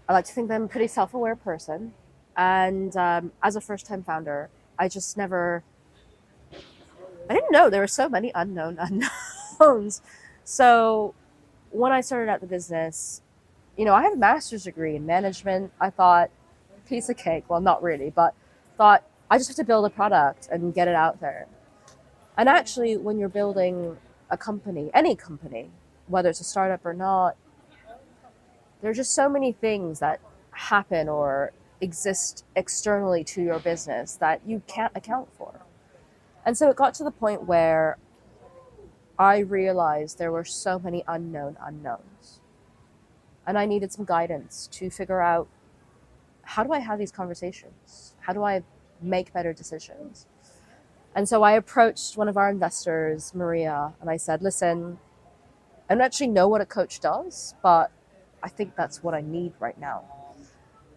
I like to think that I'm a pretty self-aware person. And as a first-time founder, I just never, I didn't know there were so many unknown unknowns. So when I started out the business, I have a master's degree in management. I thought, piece of cake. Well, not really, but thought I just have to build a product and get it out there. And actually, when you're building a company, any company, whether it's a startup or not, there's just so many things that happen or exist externally to your business that you can't account for. And so it got to the point where I realized there were so many unknown unknowns. And I needed some guidance to figure out, how do I have these conversations? How do I make better decisions? And so I approached one of our investors, Maria, and I said, listen, I don't actually know what a coach does, but I think that's what I need right now.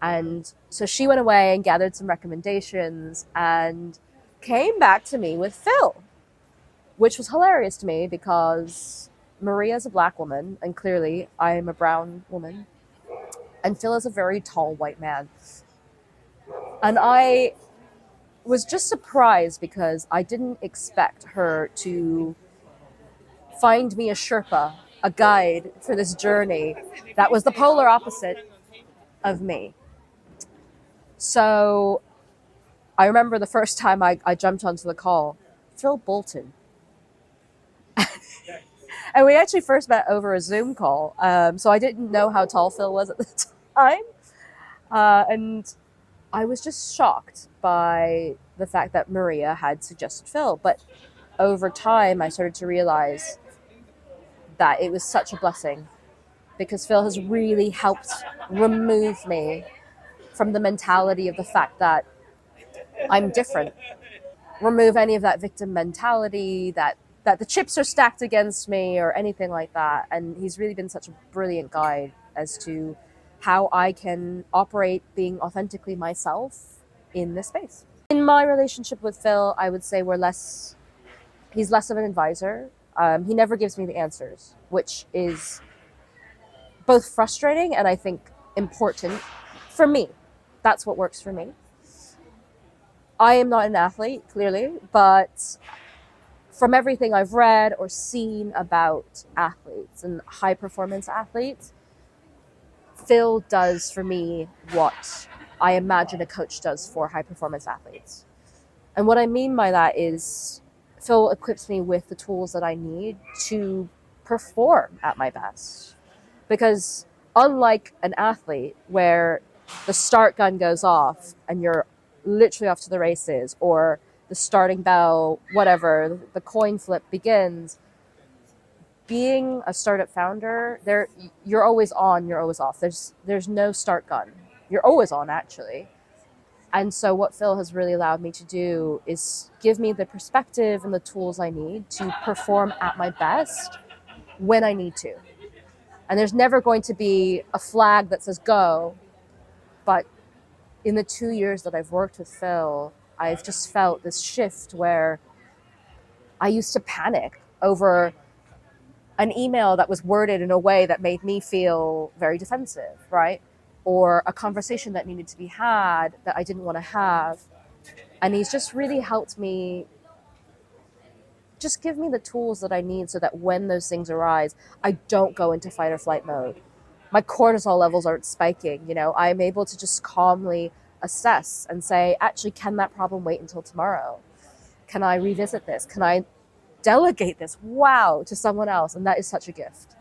And so she went away and gathered some recommendations and came back to me with Phil, which was hilarious to me because Maria is a black woman and clearly I am a brown woman. And Phil is a very tall white man. And I was just surprised because I didn't expect her to find me a Sherpa, a guide for this journey that was the polar opposite of me. So I remember the first time I jumped onto the call, Phil Bolton. And we actually first met over a Zoom call. So I didn't know how tall Phil was at the time. And I was just shocked by the fact that Maria had suggested Phil. But over time, I started to realize that it was such a blessing because Phil has really helped remove me from the mentality of the fact that I'm different. Remove any of that victim mentality, that the chips are stacked against me or anything like that. And he's really been such a brilliant guide as to how I can operate being authentically myself in this space. In my relationship with Phil, I would say he's less of an advisor. He never gives me the answers, which is both frustrating and I think important for me. That's what works for me. I am not an athlete, clearly, but from everything I've read or seen about athletes and high performance athletes, Phil does for me what I imagine a coach does for high performance athletes. And what I mean by that is Phil equips me with the tools that I need to perform at my best. Because unlike an athlete where the start gun goes off and you're literally off to the races, or the starting bell, whatever, the coin flip begins, being a startup founder, you're always on, you're always off. There's no start gun. You're always on, actually. And so what Phil has really allowed me to do is give me the perspective and the tools I need to perform at my best when I need to. And there's never going to be a flag that says go. But in the 2 years that I've worked with Phil, I've just felt this shift where I used to panic over an email that was worded in a way that made me feel very defensive, right? Or a conversation that needed to be had that I didn't want to have. And he's just really helped me just give me the tools that I need so that when those things arise, I don't go into fight or flight mode. My cortisol levels aren't spiking, I'm able to just calmly assess and say, actually, can that problem wait until tomorrow? Can I revisit this? Can I delegate this? Wow, to someone else. And that is such a gift.